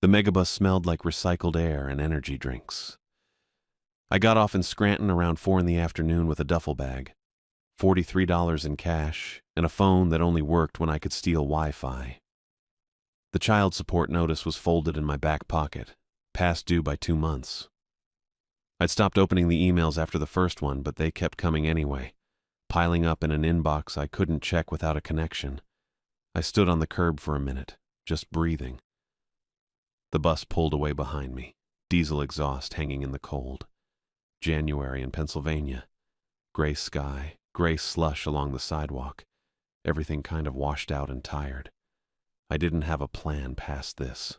The megabus smelled like recycled air and energy drinks. I got off in Scranton around 4 in the afternoon with a duffel bag, $43 in cash, and a phone that only worked when I could steal Wi-Fi. The child support notice was folded in my back pocket, past due by 2 months. I'd stopped opening the emails after the first one, but they kept coming anyway, piling up in an inbox I couldn't check without a connection. I stood on the curb for a minute, just breathing. The bus pulled away behind me, diesel exhaust hanging in the cold. January in Pennsylvania. Gray sky, gray slush along the sidewalk. Everything kind of washed out and tired. I didn't have a plan past this.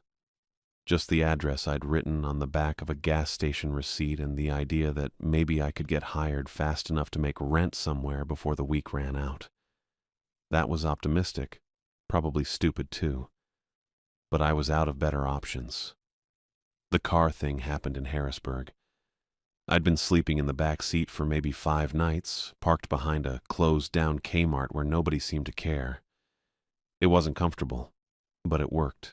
Just the address I'd written on the back of a gas station receipt and the idea that maybe I could get hired fast enough to make rent somewhere before the week ran out. That was optimistic, probably stupid too. But I was out of better options. The car thing happened in Harrisburg. I'd been sleeping in the back seat for maybe 5 nights, parked behind a closed-down Kmart where nobody seemed to care. It wasn't comfortable, but it worked.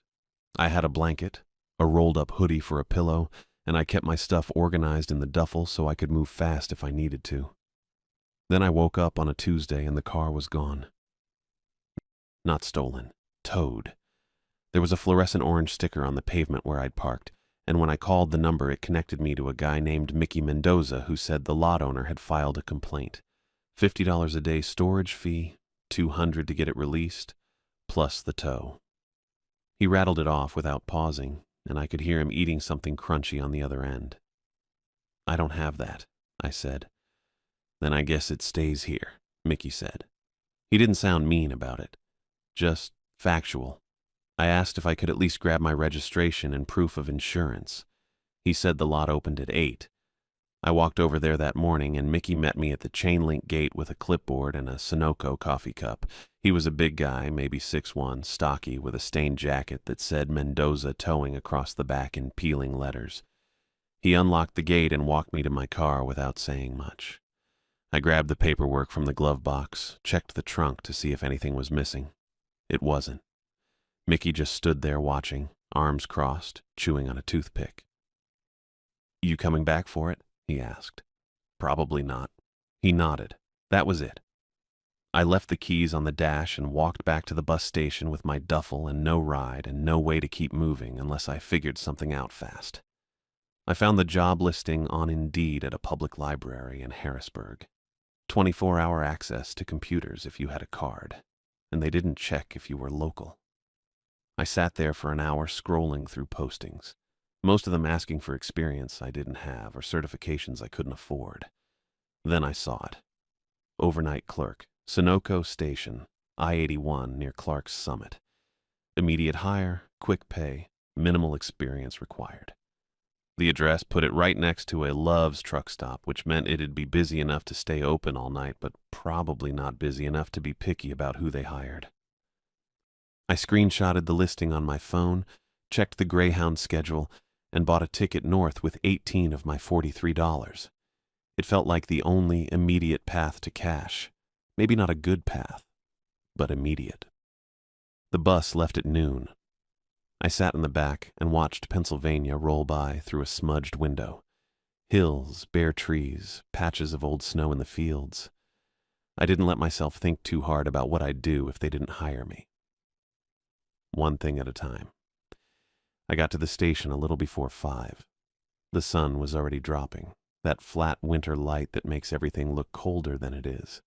I had a blanket, a rolled-up hoodie for a pillow, and I kept my stuff organized in the duffel so I could move fast if I needed to. Then I woke up on a Tuesday and the car was gone. Not stolen, towed. There was a fluorescent orange sticker on the pavement where I'd parked, and when I called the number it connected me to a guy named Mickey Mendoza who said the lot owner had filed a complaint. $50 a day storage fee, $200 to get it released, plus the tow. He rattled it off without pausing, and I could hear him eating something crunchy on the other end. "I don't have that," I said. "Then I guess it stays here," Mickey said. He didn't sound mean about it, just factual. I asked if I could at least grab my registration and proof of insurance. He said the lot opened at 8. I walked over there that morning, and Mickey met me at the chain-link gate with a clipboard and a Sunoco coffee cup. He was a big guy, maybe 6'1", stocky, with a stained jacket that said Mendoza Towing across the back in peeling letters. He unlocked the gate and walked me to my car without saying much. I grabbed the paperwork from the glove box, checked the trunk to see if anything was missing. It wasn't. Mickey just stood there watching, arms crossed, chewing on a toothpick. "You coming back for it?" he asked. "Probably not." He nodded. That was it. I left the keys on the dash and walked back to the bus station with my duffel and no ride and no way to keep moving unless I figured something out fast. I found the job listing on Indeed at a public library in Harrisburg. 24-hour access to computers if you had a card, and they didn't check if you were local. I sat there for an hour scrolling through postings, most of them asking for experience I didn't have or certifications I couldn't afford. Then I saw it. Overnight clerk, Sunoco Station, I-81 near Clark's Summit. Immediate hire, quick pay, minimal experience required. The address put it right next to a Love's truck stop, which meant it'd be busy enough to stay open all night, but probably not busy enough to be picky about who they hired. I screenshotted the listing on my phone, checked the Greyhound schedule, and bought a ticket north with 18 of my $43. It felt like the only immediate path to cash. Maybe not a good path, but immediate. The bus left at noon. I sat in the back and watched Pennsylvania roll by through a smudged window. Hills, bare trees, patches of old snow in the fields. I didn't let myself think too hard about what I'd do if they didn't hire me. One thing at a time. I got to the station a little before 5. The sun was already dropping, that flat winter light that makes everything look colder than it is.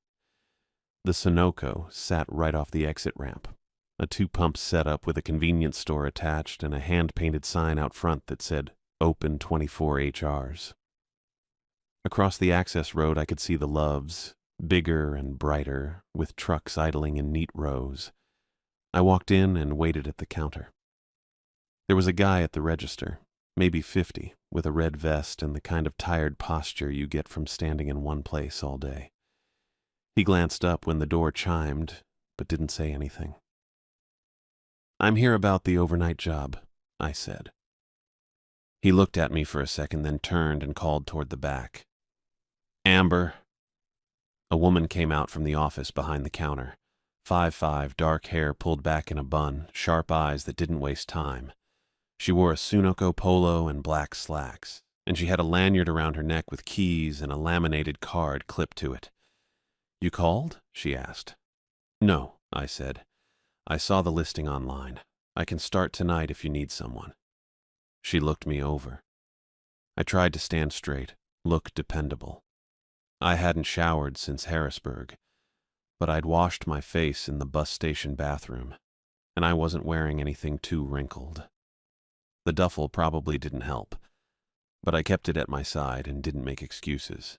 The Sunoco sat right off the exit ramp, a 2-pump setup with a convenience store attached and a hand-painted sign out front that said, "Open 24 HRs." Across the access road I could see the Loves, bigger and brighter, with trucks idling in neat rows. I walked in and waited at the counter. There was a guy at the register, maybe 50, with a red vest and the kind of tired posture you get from standing in one place all day. He glanced up when the door chimed, but didn't say anything. "I'm here about the overnight job," I said. He looked at me for a second, then turned and called toward the back. "Amber." A woman came out from the office behind the counter. 5'5", dark hair pulled back in a bun, sharp eyes that didn't waste time. She wore a Sunoco polo and black slacks, and she had a lanyard around her neck with keys and a laminated card clipped to it. "You called?" she asked. "No," I said. "I saw the listing online. I can start tonight if you need someone." She looked me over. I tried to stand straight, look dependable. I hadn't showered since Harrisburg, but I'd washed my face in the bus station bathroom, and I wasn't wearing anything too wrinkled. The duffel probably didn't help, but I kept it at my side and didn't make excuses.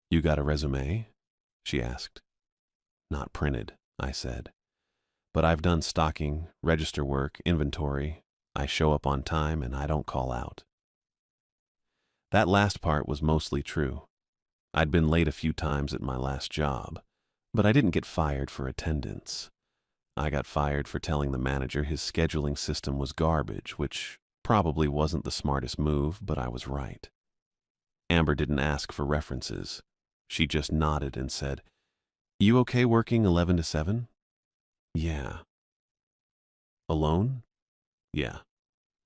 "You got a resume?" she asked. "Not printed," I said. "But I've done stocking, register work, inventory. I show up on time and I don't call out." That last part was mostly true. I'd been late a few times at my last job, but I didn't get fired for attendance. I got fired for telling the manager his scheduling system was garbage, which probably wasn't the smartest move, but I was right. Amber didn't ask for references. She just nodded and said, "You okay working 11 to 7? "Yeah." "Alone?" "Yeah."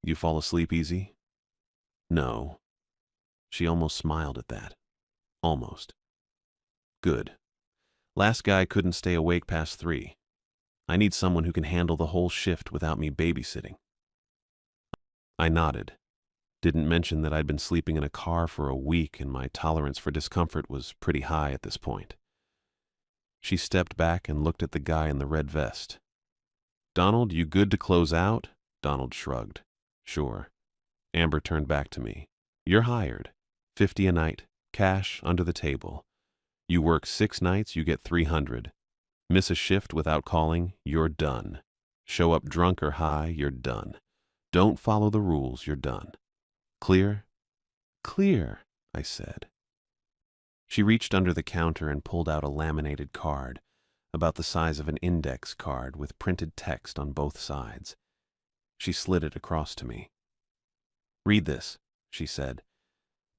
"You fall asleep easy?" "No." She almost smiled at that. Almost. "Good. Last guy couldn't stay awake past 3. I need someone who can handle the whole shift without me babysitting." I nodded. Didn't mention that I'd been sleeping in a car for a week and my tolerance for discomfort was pretty high at this point. She stepped back and looked at the guy in the red vest. "Donald, you good to close out?" Donald shrugged. "Sure." Amber turned back to me. "You're hired. 50 a night, cash under the table. You work 6 nights, you get 300. Miss a shift without calling, you're done. Show up drunk or high, you're done. Don't follow the rules, you're done. Clear?" "Clear," I said. She reached under the counter and pulled out a laminated card, about the size of an index card with printed text on both sides. She slid it across to me. "Read this," she said.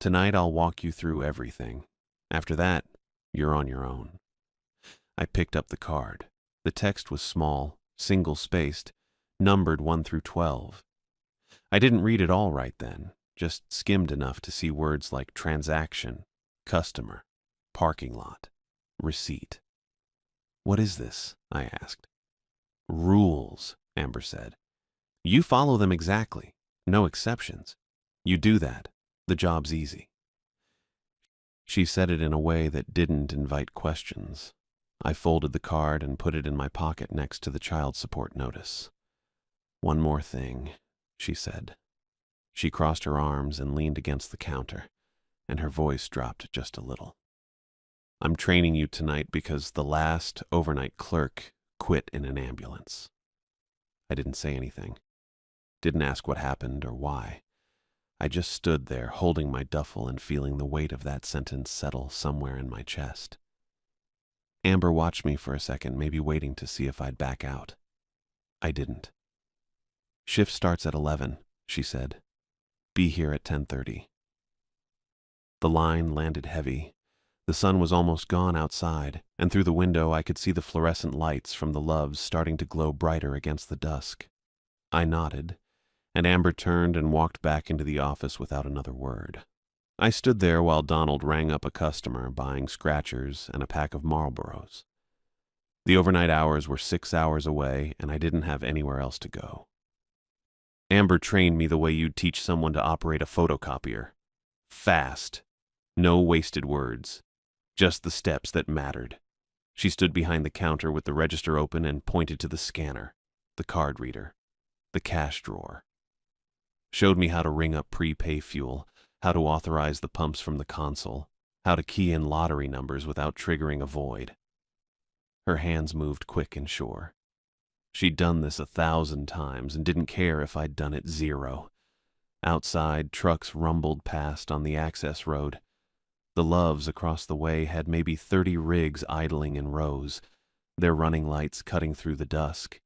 "Tonight I'll walk you through everything. After that, you're on your own." I picked up the card. The text was small, single-spaced, numbered 1 through 12. I didn't read it all right then, just skimmed enough to see words like transaction, customer, parking lot, receipt. "What is this?" I asked. "Rules," Amber said. "You follow them exactly. No exceptions. You do that. The job's easy." She said it in a way that didn't invite questions. I folded the card and put it in my pocket next to the child support notice. "One more thing," she said. She crossed her arms and leaned against the counter, and her voice dropped just a little. "I'm training you tonight because the last overnight clerk quit in an ambulance." I didn't say anything. Didn't ask what happened or why. I just stood there holding my duffel and feeling the weight of that sentence settle somewhere in my chest. Amber watched me for a second, maybe waiting to see if I'd back out. I didn't. "Shift starts at 11, she said. "Be here at 10:30. The line landed heavy. The sun was almost gone outside, and through the window I could see the fluorescent lights from the loves starting to glow brighter against the dusk. I nodded, and Amber turned and walked back into the office without another word. I stood there while Donald rang up a customer buying scratchers and a pack of Marlboros. The overnight hours were 6 hours away, and I didn't have anywhere else to go. Amber trained me the way you'd teach someone to operate a photocopier. Fast. No wasted words. Just the steps that mattered. She stood behind the counter with the register open and pointed to the scanner, the card reader, the cash drawer. Showed me how to ring up prepay fuel, how to authorize the pumps from the console, how to key in lottery numbers without triggering a void. Her hands moved quick and sure. She'd done this 1,000 times and didn't care if I'd done it 0. Outside, trucks rumbled past on the access road. The loves across the way had maybe 30 rigs idling in rows, their running lights cutting through the dusk.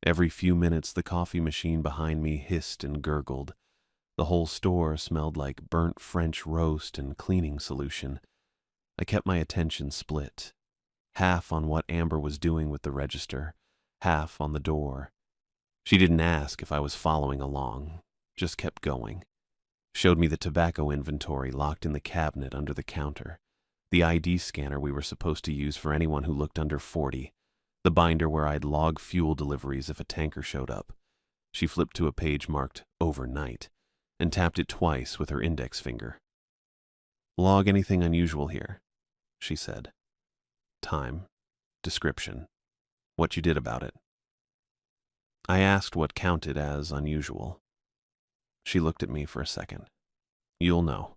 Every few minutes the coffee machine behind me hissed and gurgled. The whole store smelled like burnt French roast and cleaning solution. I kept my attention split, half on what Amber was doing with the register, half on the door. She didn't ask if I was following along, just kept going. Showed me the tobacco inventory locked in the cabinet under the counter, the ID scanner we were supposed to use for anyone who looked under 40, the binder where I'd log fuel deliveries if a tanker showed up. She flipped to a page marked Overnight and tapped it twice with her index finger. Log anything unusual here, she said. Time, description, what you did about it. I asked what counted as unusual. She looked at me for a second. You'll know.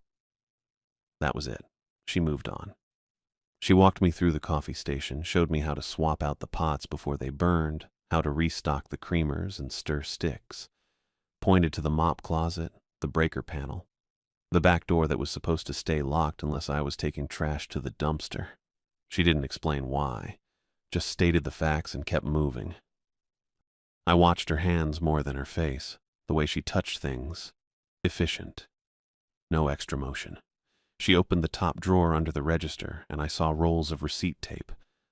That was it. She moved on. She walked me through the coffee station, showed me how to swap out the pots before they burned, how to restock the creamers and stir sticks, pointed to the mop closet, the breaker panel, the back door that was supposed to stay locked unless I was taking trash to the dumpster. She didn't explain why, just stated the facts and kept moving. I watched her hands more than her face, the way she touched things. Efficient. No extra motion. She opened the top drawer under the register, and I saw rolls of receipt tape,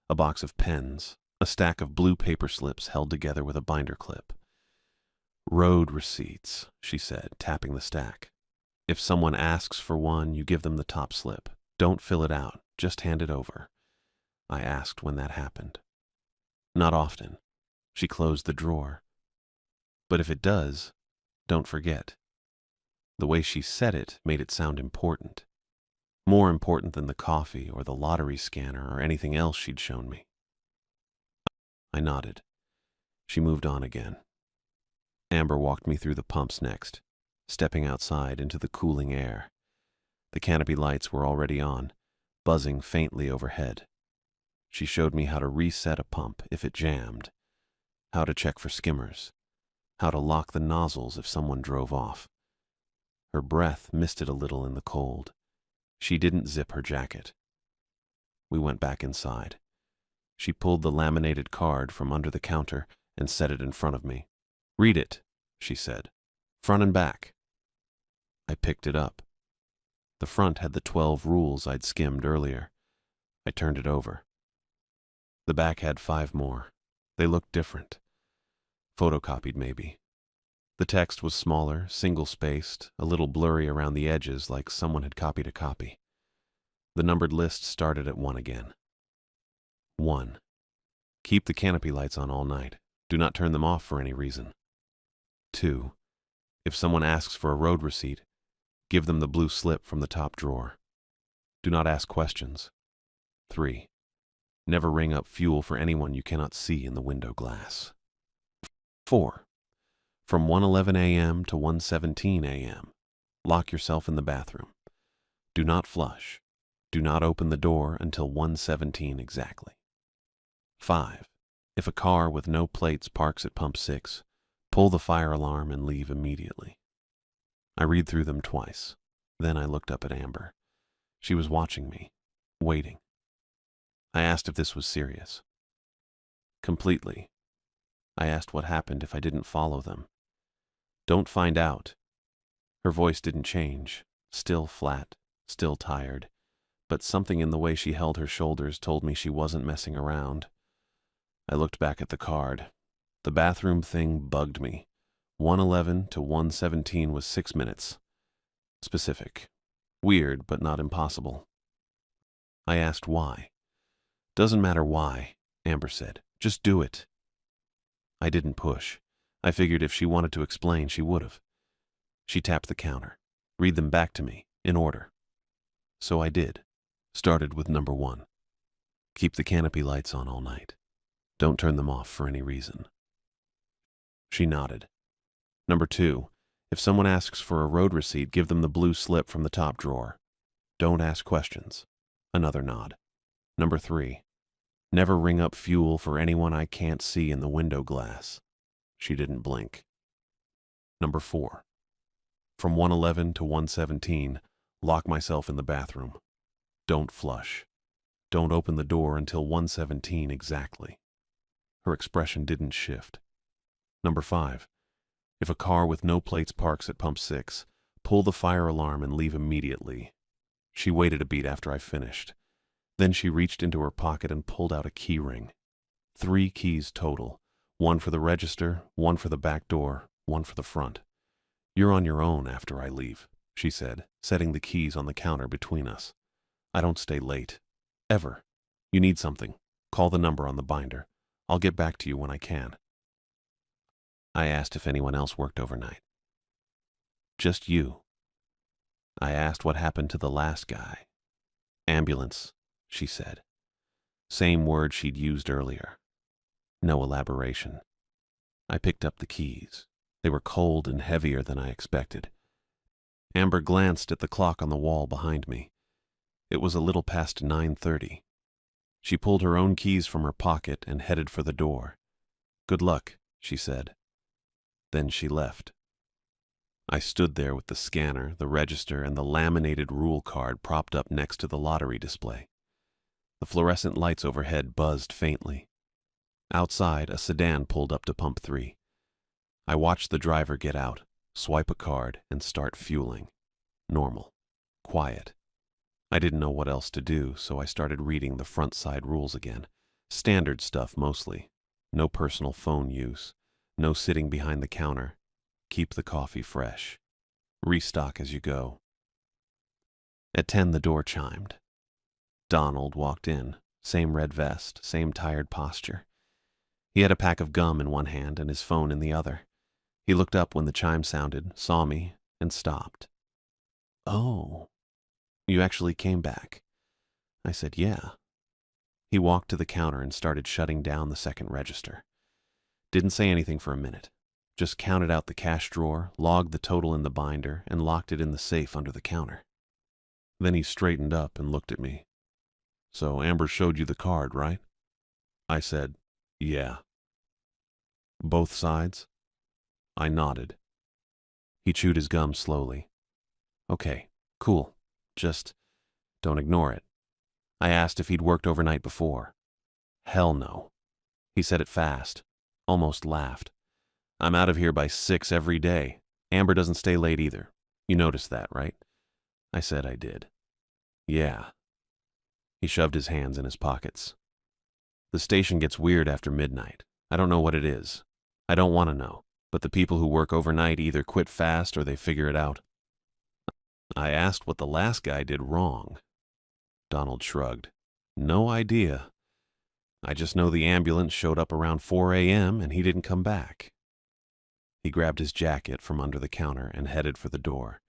a box of pens, a stack of blue paper slips held together with a binder clip. Road receipts, she said, tapping the stack. If someone asks for one, you give them the top slip. Don't fill it out, just hand it over. I asked when that happened. Not often. She closed the drawer. But if it does, don't forget. The way she said it made it sound important. More important than the coffee or the lottery scanner or anything else she'd shown me. I nodded. She moved on again. Amber walked me through the pumps next, stepping outside into the cooling air. The canopy lights were already on, buzzing faintly overhead. She showed me how to reset a pump if it jammed, how to check for skimmers, how to lock the nozzles if someone drove off. Her breath misted a little in the cold. She didn't zip her jacket. We went back inside. She pulled the laminated card from under the counter and set it in front of me. Read it, she said. Front and back. I picked it up. The front had the 12 rules I'd skimmed earlier. I turned it over. The back had 5 more. They looked different. Photocopied, maybe. The text was smaller, single-spaced, a little blurry around the edges like someone had copied a copy. The numbered list started at 1 again. 1. Keep the canopy lights on all night. Do not turn them off for any reason. 2. If someone asks for a road receipt, give them the blue slip from the top drawer. Do not ask questions. 3. Never ring up fuel for anyone you cannot see in the window glass. 4. From 1:11 a.m. to 1:17 a.m., lock yourself in the bathroom. Do not flush. Do not open the door until 1:17 exactly. 5. If a car with no plates parks at pump 6, pull the fire alarm and leave immediately. I read through them twice. Then I looked up at Amber. She was watching me, waiting. I asked if this was serious. Completely. I asked what happened if I didn't follow them. Don't find out. Her voice didn't change, still flat, still tired, but something in the way she held her shoulders told me she wasn't messing around. I looked back at the card. The bathroom thing bugged me. 1:11 to 1:17 was 6 minutes. Specific. Weird, but not impossible. I asked why. Doesn't matter why, Amber said. Just do it. I didn't push. I figured if she wanted to explain, she would have. She tapped the counter. Read them back to me, in order. So I did. Started with number 1. Keep the canopy lights on all night. Don't turn them off for any reason. She nodded. Number 2. If someone asks for a road receipt, give them the blue slip from the top drawer. Don't ask questions. Another nod. Number 3. Never ring up fuel for anyone I can't see in the window glass. She didn't blink. Number 4. From 1:11 to 1:17, lock myself in the bathroom. Don't flush. Don't open the door until 1:17 exactly. Her expression didn't shift. Number 5. If a car with no plates parks at pump 6, pull the fire alarm and leave immediately. She waited a beat after I finished. Then she reached into her pocket and pulled out a key ring. 3 keys total, One for the register, one for the back door, one for the front. You're on your own after I leave, she said, setting the keys on the counter between us. I don't stay late. Ever. You need something. Call the number on the binder. I'll get back to you when I can. I asked if anyone else worked overnight. Just you. I asked what happened to the last guy. Ambulance, she said. Same word she'd used earlier. No elaboration. I picked up the keys. They were cold and heavier than I expected. Amber glanced at the clock on the wall behind me. It was a little past 9:30. She pulled her own keys from her pocket and headed for the door. Good luck, she said. Then she left. I stood there with the scanner, the register, and the laminated rule card propped up next to the lottery display. The fluorescent lights overhead buzzed faintly. Outside, a sedan pulled up to pump 3. I watched the driver get out, swipe a card, and start fueling. Normal. Quiet. I didn't know what else to do, so I started reading the front side rules again. Standard stuff mostly. No personal phone use. No sitting behind the counter. Keep the coffee fresh. Restock as you go. At 10, the door chimed. Donald walked in, same red vest, same tired posture. He had a pack of gum in one hand and his phone in the other. He looked up when the chime sounded, saw me, and stopped. Oh, you actually came back. I said, yeah. He walked to the counter and started shutting down the second register. Didn't say anything for a minute. Just counted out the cash drawer, logged the total in the binder, and locked it in the safe under the counter. Then he straightened up and looked at me. So Amber showed you the card, right? I said, yeah. Both sides? I nodded. He chewed his gum slowly. Okay, cool. Just don't ignore it. I asked if he'd worked overnight before. Hell no. He said it fast, almost laughed. I'm out of here by 6 every day. Amber doesn't stay late either. You noticed that, right? I said I did. Yeah. He shoved his hands in his pockets. The station gets weird after midnight. I don't know what it is. I don't want to know. But the people who work overnight either quit fast or they figure it out. I asked what the last guy did wrong. Donald shrugged. No idea. I just know the ambulance showed up around 4 a.m. and he didn't come back. He grabbed his jacket from under the counter and headed for the door.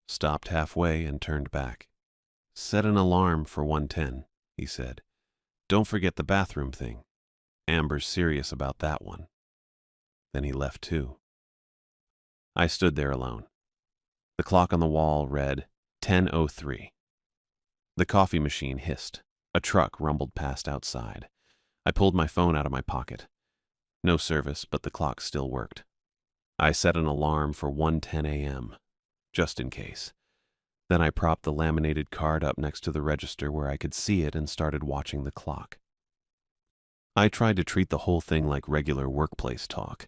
Stopped halfway and turned back. Set an alarm for 1:10, he said. Don't forget the bathroom thing. Amber's serious about that one. Then he left too. I stood there alone. The clock on the wall read 10:03. The coffee machine hissed. A truck rumbled past outside. I pulled my phone out of my pocket. No service, but the clock still worked. I set an alarm for 1:10 a.m., just in case. Then I propped the laminated card up next to the register where I could see it and started watching the clock. I tried to treat the whole thing like regular workplace talk.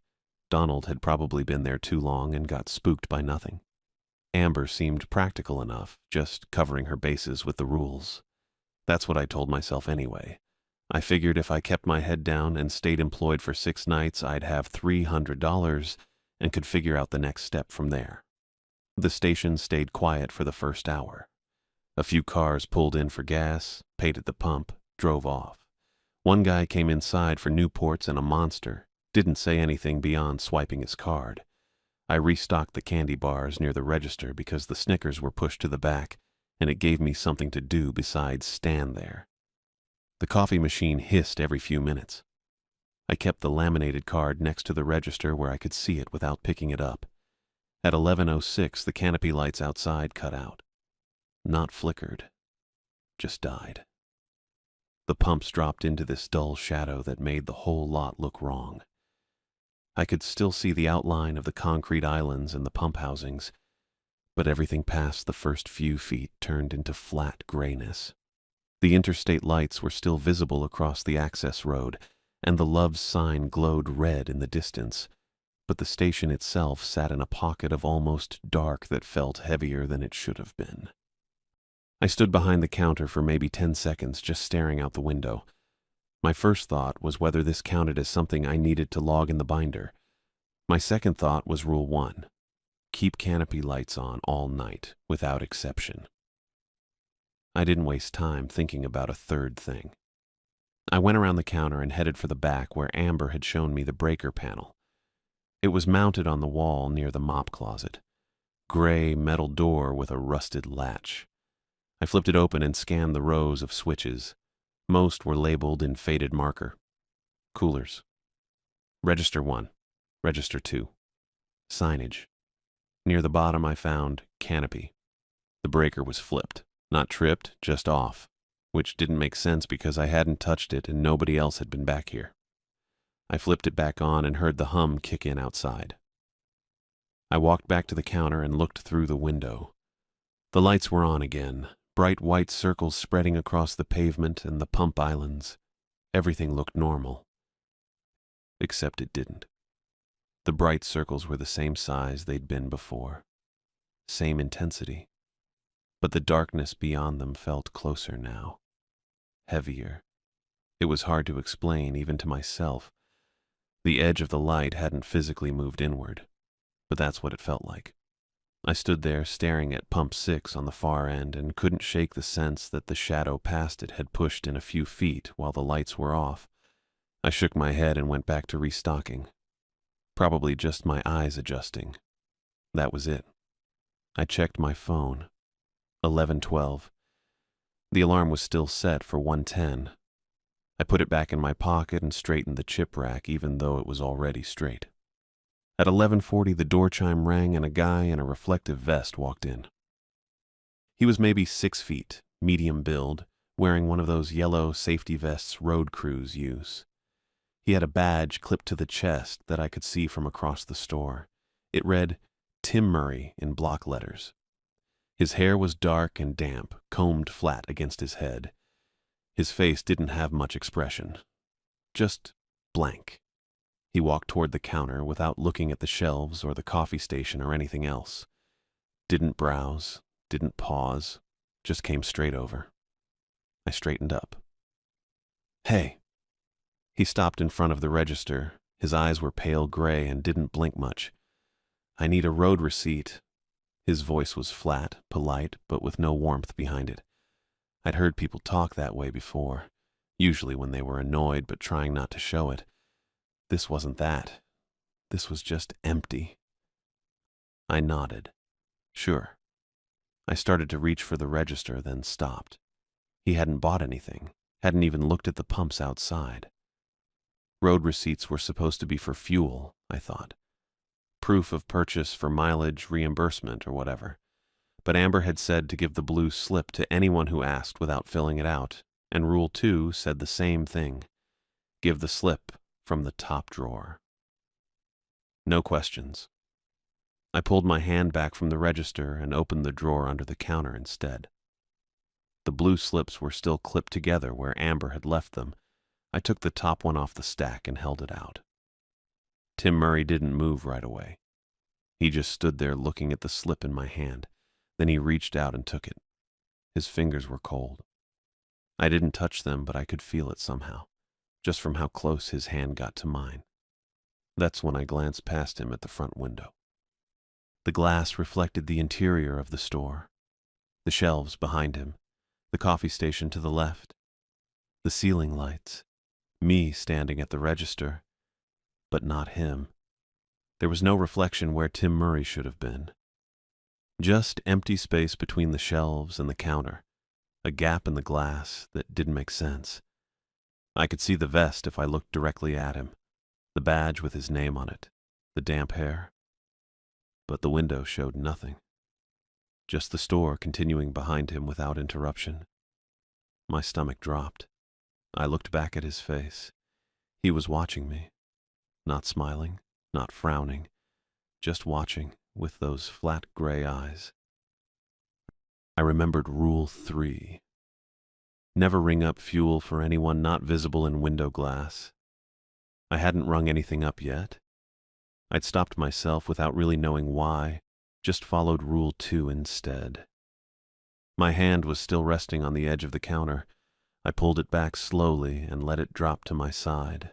Donald had probably been there too long and got spooked by nothing. Amber seemed practical enough, just covering her bases with the rules. That's what I told myself anyway. I figured if I kept my head down and stayed employed for 6 nights, I'd have $300 and could figure out the next step from there. The station stayed quiet for the first hour. A few cars pulled in for gas, paid at the pump, drove off. One guy came inside for Newports and a Monster, didn't say anything beyond swiping his card. I restocked the candy bars near the register because the Snickers were pushed to the back, and it gave me something to do besides stand there. The coffee machine hissed every few minutes. I kept the laminated card next to the register where I could see it without picking it up. At 11:06, the canopy lights outside cut out. Not flickered, just died. The pumps dropped into this dull shadow that made the whole lot look wrong. I could still see the outline of the concrete islands and the pump housings, but everything past the first few feet turned into flat grayness. The interstate lights were still visible across the access road, and the Love's sign glowed red in the distance, but the station itself sat in a pocket of almost dark that felt heavier than it should have been. I stood behind the counter for maybe 10 seconds just staring out the window. My first thought was whether this counted as something I needed to log in the binder. My second thought was Rule 1. Keep canopy lights on all night, without exception. I didn't waste time thinking about a third thing. I went around the counter and headed for the back where Amber had shown me the breaker panel. It was mounted on the wall near the mop closet. Gray metal door with a rusted latch. I flipped it open and scanned the rows of switches. Most were labeled in faded marker. Coolers. Register 1. Register 2. Signage. Near the bottom I found canopy. The breaker was flipped. Not tripped, just off, which didn't make sense because I hadn't touched it and nobody else had been back here. I flipped it back on and heard the hum kick in outside. I walked back to the counter and looked through the window. The lights were on again, bright white circles spreading across the pavement and the pump islands. Everything looked normal. Except it didn't. The bright circles were the same size they'd been before. Same intensity. But the darkness beyond them felt closer now. Heavier. It was hard to explain, even to myself. The edge of the light hadn't physically moved inward, but that's what it felt like. I stood there staring at pump 6 on the far end and couldn't shake the sense that the shadow past it had pushed in a few feet while the lights were off. I shook my head and went back to restocking. Probably just my eyes adjusting. That was it. I checked my phone. 11:12. The alarm was still set for 1:10. I put it back in my pocket and straightened the chip rack even though it was already straight. At 11:40 the door chime rang and a guy in a reflective vest walked in. He was maybe 6 feet, medium build, wearing one of those yellow safety vests road crews use. He had a badge clipped to the chest that I could see from across the store. It read, Tim Murray in block letters. His hair was dark and damp, combed flat against his head. His face didn't have much expression. Just blank. He walked toward the counter without looking at the shelves or the coffee station or anything else. Didn't browse, didn't pause, just came straight over. I straightened up. Hey. He stopped in front of the register. His eyes were pale gray and didn't blink much. I need a road receipt. His voice was flat, polite, but with no warmth behind it. I'd heard people talk that way before, usually when they were annoyed but trying not to show it. This wasn't that. This was just empty. I nodded. Sure. I started to reach for the register, then stopped. He hadn't bought anything, hadn't even looked at the pumps outside. Road receipts were supposed to be for fuel, I thought. Proof of purchase for mileage reimbursement or whatever. But Amber had said to give the blue slip to anyone who asked without filling it out, and Rule 2 said the same thing. Give the slip from the top drawer. No questions. I pulled my hand back from the register and opened the drawer under the counter instead. The blue slips were still clipped together where Amber had left them. I took the top one off the stack and held it out. Tim Murray didn't move right away. He just stood there looking at the slip in my hand. Then he reached out and took it. His fingers were cold. I didn't touch them, but I could feel it somehow, just from how close his hand got to mine. That's when I glanced past him at the front window. The glass reflected the interior of the store, the shelves behind him, the coffee station to the left, the ceiling lights, me standing at the register, but not him. There was no reflection where Tim Murray should have been. Just empty space between the shelves and the counter, a gap in the glass that didn't make sense. I could see the vest if I looked directly at him, the badge with his name on it, the damp hair. But the window showed nothing. Just the store continuing behind him without interruption. My stomach dropped. I looked back at his face. He was watching me. Not smiling, not frowning, just watching with those flat gray eyes. I remembered Rule 3. Never ring up fuel for anyone not visible in window glass. I hadn't rung anything up yet. I'd stopped myself without really knowing why, just followed Rule 2 instead. My hand was still resting on the edge of the counter. I pulled it back slowly and let it drop to my side.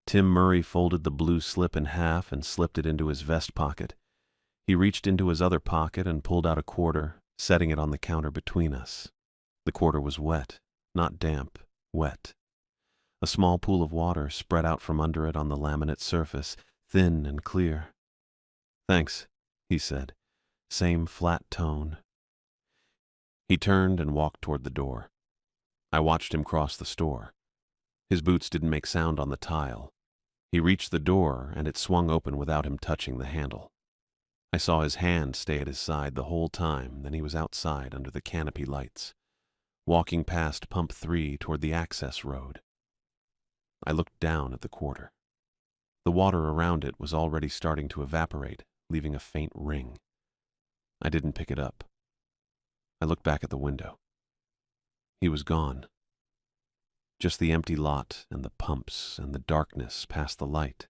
Tim Murray folded the blue slip in half and slipped it into his vest pocket. He reached into his other pocket and pulled out a quarter, setting it on the counter between us. The quarter was wet, not damp, wet. A small pool of water spread out from under it on the laminate surface, thin and clear. "Thanks," he said, same flat tone. He turned and walked toward the door. I watched him cross the store. His boots didn't make sound on the tile. He reached the door, and it swung open without him touching the handle. I saw his hand stay at his side the whole time, then he was outside under the canopy lights, walking past Pump 3 toward the access road. I looked down at the quarter. The water around it was already starting to evaporate, leaving a faint ring. I didn't pick it up. I looked back at the window. He was gone. Just the empty lot and the pumps and the darkness past the light.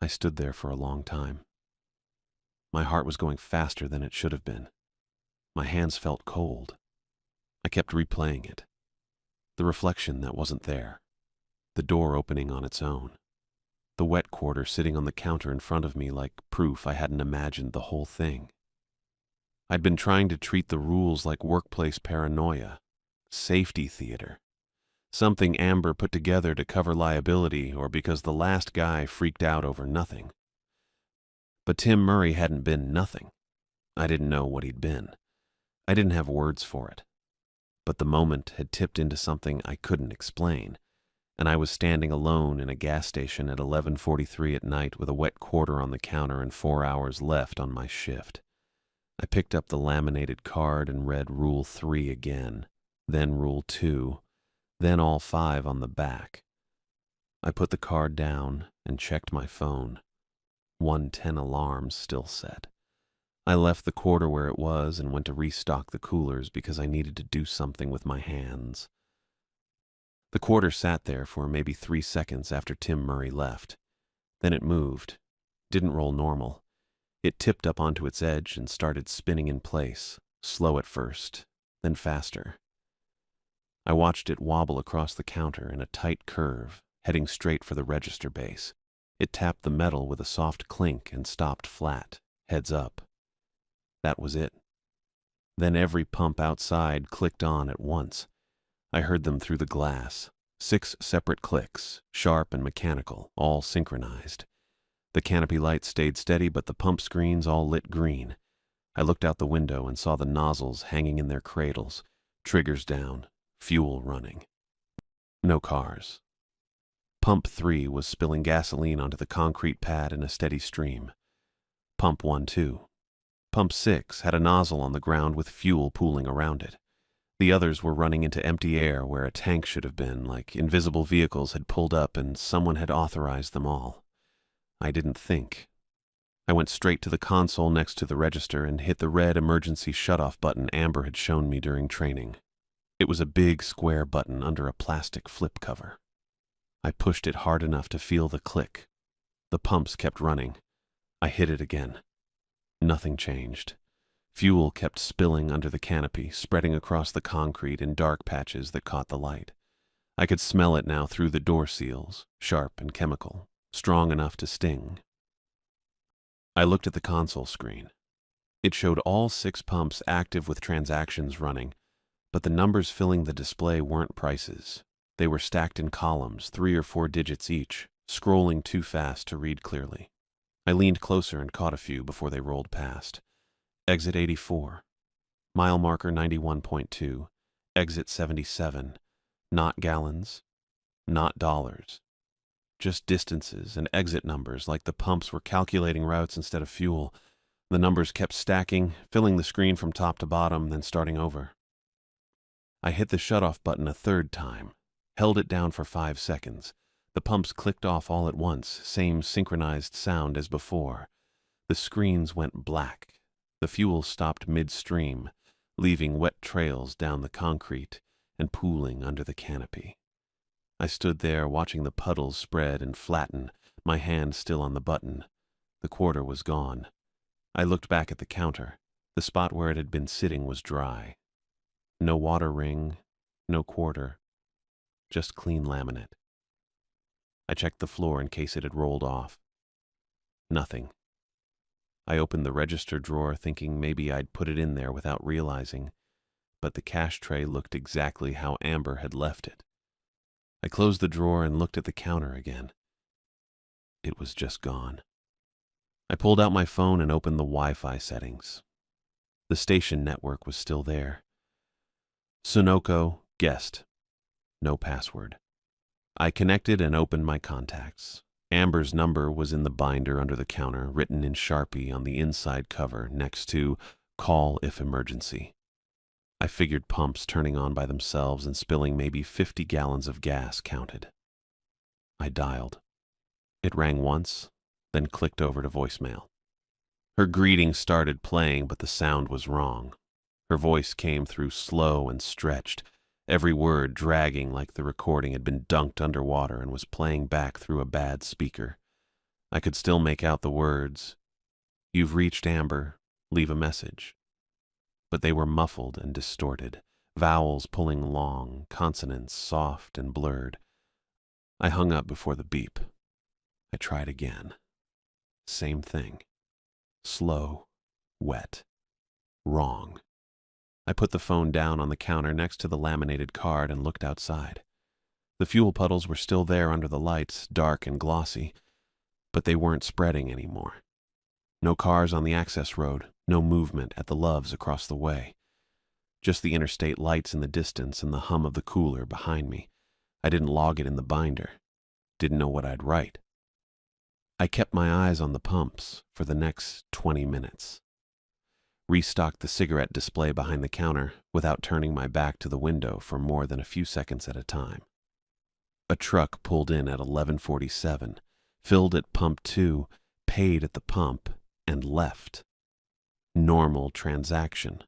I stood there for a long time. My heart was going faster than it should have been. My hands felt cold. I kept replaying it. The reflection that wasn't there. The door opening on its own. The wet quarter sitting on the counter in front of me like proof I hadn't imagined the whole thing. I'd been trying to treat the rules like workplace paranoia, safety theater. Something Amber put together to cover liability or because the last guy freaked out over nothing. But Tim Murray hadn't been nothing. I didn't know what he'd been. I didn't have words for it. But the moment had tipped into something I couldn't explain, and I was standing alone in a gas station at 11:43 at night with a wet quarter on the counter and 4 hours left on my shift. I picked up the laminated card and read Rule 3 again, then Rule 2, then all 5 on the back. I put the card down and checked my phone. 1:10 alarm still set. I left the quarter where it was and went to restock the coolers because I needed to do something with my hands. The quarter sat there for maybe 3 seconds after Tim Murray left. Then it moved. Didn't roll normal. It tipped up onto its edge and started spinning in place, slow at first, then faster. I watched it wobble across the counter in a tight curve, heading straight for the register base. It tapped the metal with a soft clink and stopped flat, heads up. That was it. Then every pump outside clicked on at once. I heard them through the glass. 6 separate clicks, sharp and mechanical, all synchronized. The canopy lights stayed steady, but the pump screens all lit green. I looked out the window and saw the nozzles hanging in their cradles, triggers down, fuel running. No cars. Pump 3 was spilling gasoline onto the concrete pad in a steady stream. Pump 1 too. Pump 6 had a nozzle on the ground with fuel pooling around it. The others were running into empty air where a tank should have been, like invisible vehicles had pulled up and someone had authorized them all. I didn't think. I went straight to the console next to the register and hit the red emergency shutoff button Amber had shown me during training. It was a big square button under a plastic flip cover. I pushed it hard enough to feel the click. The pumps kept running. I hit it again. Nothing changed. Fuel kept spilling under the canopy, spreading across the concrete in dark patches that caught the light. I could smell it now through the door seals, sharp and chemical, strong enough to sting. I looked at the console screen. It showed all 6 pumps active with transactions running, but the numbers filling the display weren't prices. They were stacked in columns, 3 or 4 digits each, scrolling too fast to read clearly. I leaned closer and caught a few before they rolled past. Exit 84. Mile marker 91.2. Exit 77. Not gallons. Not dollars. Just distances and exit numbers like the pumps were calculating routes instead of fuel. The numbers kept stacking, filling the screen from top to bottom, then starting over. I hit the shutoff button a 3rd time, held it down for 5 seconds. The pumps clicked off all at once, same synchronized sound as before. The screens went black. The fuel stopped midstream, leaving wet trails down the concrete and pooling under the canopy. I stood there watching the puddles spread and flatten, my hand still on the button. The quarter was gone. I looked back at the counter. The spot where it had been sitting was dry. No water ring, no quarter, just clean laminate. I checked the floor in case it had rolled off. Nothing. I opened the register drawer thinking maybe I'd put it in there without realizing, but the cash tray looked exactly how Amber had left it. I closed the drawer and looked at the counter again. It was just gone. I pulled out my phone and opened the Wi-Fi settings. The station network was still there. Sunoco, guest. No password. I connected and opened my contacts. Amber's number was in the binder under the counter, written in Sharpie on the inside cover next to "Call if emergency." I figured pumps turning on by themselves and spilling maybe 50 gallons of gas counted. I dialed. It rang once, then clicked over to voicemail. Her greeting started playing, but the sound was wrong. Her voice came through slow and stretched, every word dragging like the recording had been dunked underwater and was playing back through a bad speaker. I could still make out the words, "You've reached Amber, leave a message." But they were muffled and distorted, vowels pulling long, consonants soft and blurred. I hung up before the beep. I tried again. Same thing. Slow, wet, wrong. I put the phone down on the counter next to the laminated card and looked outside. The fuel puddles were still there under the lights, dark and glossy, but they weren't spreading anymore. No cars on the access road, no movement at the Loves across the way. Just the interstate lights in the distance and the hum of the cooler behind me. I didn't log it in the binder. Didn't know what I'd write. I kept my eyes on the pumps for the next 20 minutes. Restocked the cigarette display behind the counter without turning my back to the window for more than a few seconds at a time. A truck pulled in at 11:47, filled at pump 2, paid at the pump, and left. Normal transaction.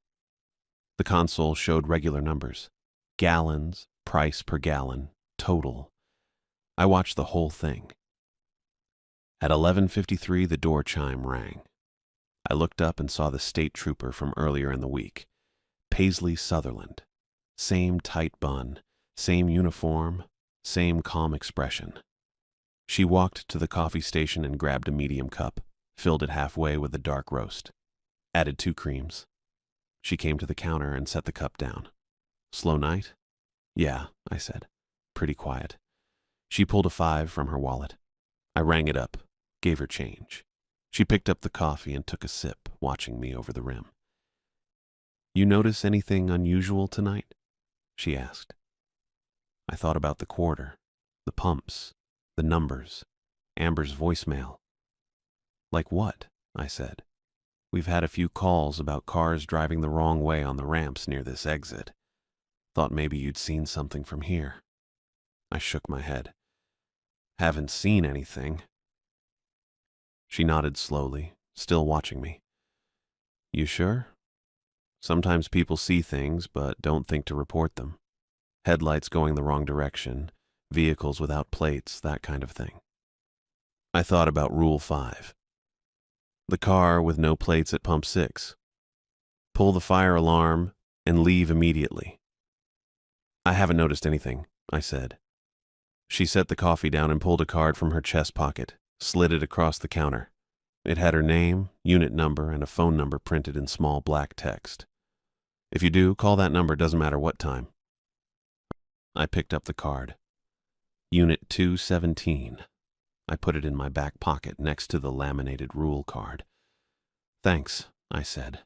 The console showed regular numbers. Gallons, price per gallon, total. I watched the whole thing. At 11:53, the door chime rang. I looked up and saw the state trooper from earlier in the week, Paisley Sutherland. Same tight bun, same uniform, same calm expression. She walked to the coffee station and grabbed a medium cup, filled it halfway with a dark roast. Added 2 creams. She came to the counter and set the cup down. "Slow night?" "Yeah," I said. "Pretty quiet." She pulled a 5 from her wallet. I rang it up, gave her change. She picked up the coffee and took a sip, watching me over the rim. "You notice anything unusual tonight?" she asked. I thought about the quarter, the pumps, the numbers, Amber's voicemail. "Like what?" I said. "We've had a few calls about cars driving the wrong way on the ramps near this exit. Thought maybe you'd seen something from here." I shook my head. "Haven't seen anything." She nodded slowly, still watching me. "You sure? Sometimes people see things but don't think to report them. Headlights going the wrong direction, vehicles without plates, that kind of thing." I thought about Rule 5. The car with no plates at pump 6. Pull the fire alarm and leave immediately. "I haven't noticed anything," I said. She set the coffee down and pulled a card from her chest pocket, slid it across the counter. It had her name, unit number, and a phone number printed in small black text. "If you do, call that number, doesn't matter what time." I picked up the card. Unit 217. I put it in my back pocket next to the laminated rule card. "Thanks," I said.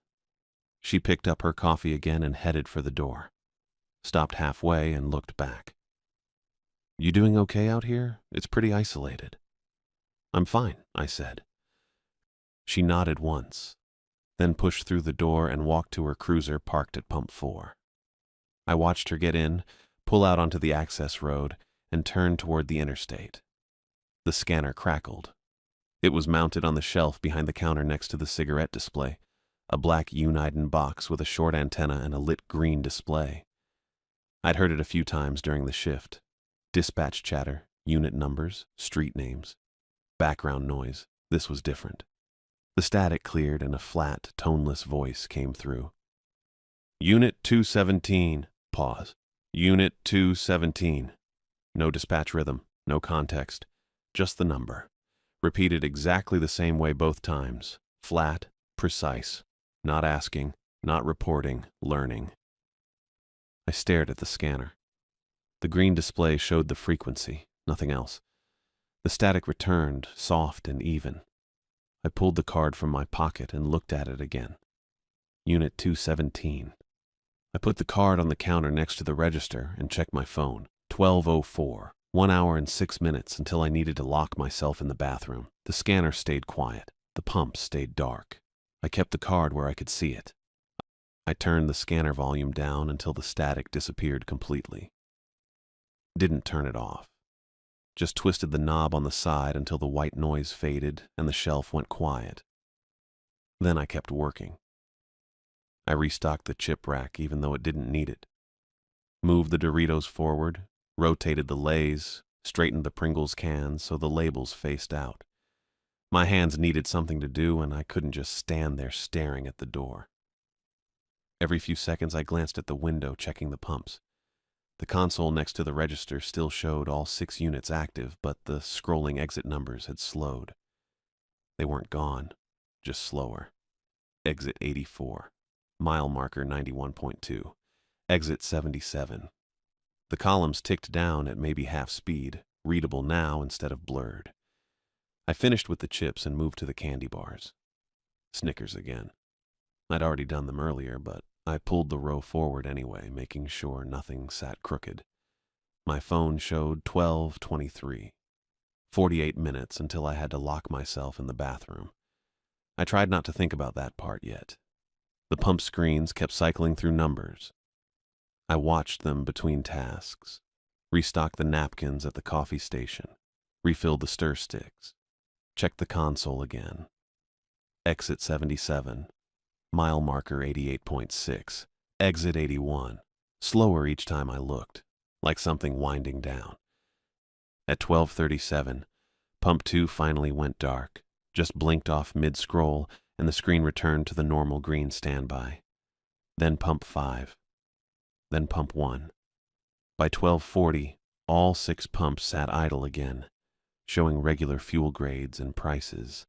She picked up her coffee again and headed for the door. Stopped halfway and looked back. "You doing okay out here? It's pretty isolated." "I'm fine," I said. She nodded once, then pushed through the door and walked to her cruiser parked at pump 4. I watched her get in, pull out onto the access road, and turn toward the interstate. The scanner crackled. It was mounted on the shelf behind the counter next to the cigarette display, a black Uniden box with a short antenna and a lit green display. I'd heard it a few times during the shift. Dispatch chatter, unit numbers, street names. Background noise. This was different. The static cleared and a flat, toneless voice came through. "Unit 217, pause. Unit 217. No dispatch rhythm, no context, just the number. Repeated exactly the same way both times. Flat, precise. Not asking, not reporting, learning. I stared at the scanner. The green display showed the frequency, nothing else. The static returned, soft and even. I pulled the card from my pocket and looked at it again. Unit 217. I put the card on the counter next to the register and checked my phone. 12:04. 1 hour and 6 minutes until I needed to lock myself in the bathroom. The scanner stayed quiet. The pump stayed dark. I kept the card where I could see it. I turned the scanner volume down until the static disappeared completely. Didn't turn it off. Just twisted the knob on the side until the white noise faded and the shelf went quiet. Then I kept working. I restocked the chip rack even though it didn't need it. Moved the Doritos forward, rotated the Lay's, straightened the Pringles cans so the labels faced out. My hands needed something to do and I couldn't just stand there staring at the door. Every few seconds I glanced at the window checking the pumps. The console next to the register still showed all 6 units active, but the scrolling exit numbers had slowed. They weren't gone, just slower. Exit 84. Mile marker 91.2. Exit 77. The columns ticked down at maybe half speed, readable now instead of blurred. I finished with the chips and moved to the candy bars. Snickers again. I'd already done them earlier, but I pulled the row forward anyway, making sure nothing sat crooked. My phone showed 12:23. 48 minutes until I had to lock myself in the bathroom. I tried not to think about that part yet. The pump screens kept cycling through numbers. I watched them between tasks, restocked the napkins at the coffee station, refilled the stir sticks, checked the console again. Exit 77. Mile marker 88.6. Exit 81. Slower each time I looked, like something winding down. At 12:37, pump 2 finally went dark, just blinked off mid-scroll, and the screen returned to the normal green standby. Then pump 5. Then pump 1. By 12:40, all 6 pumps sat idle again, showing regular fuel grades and prices.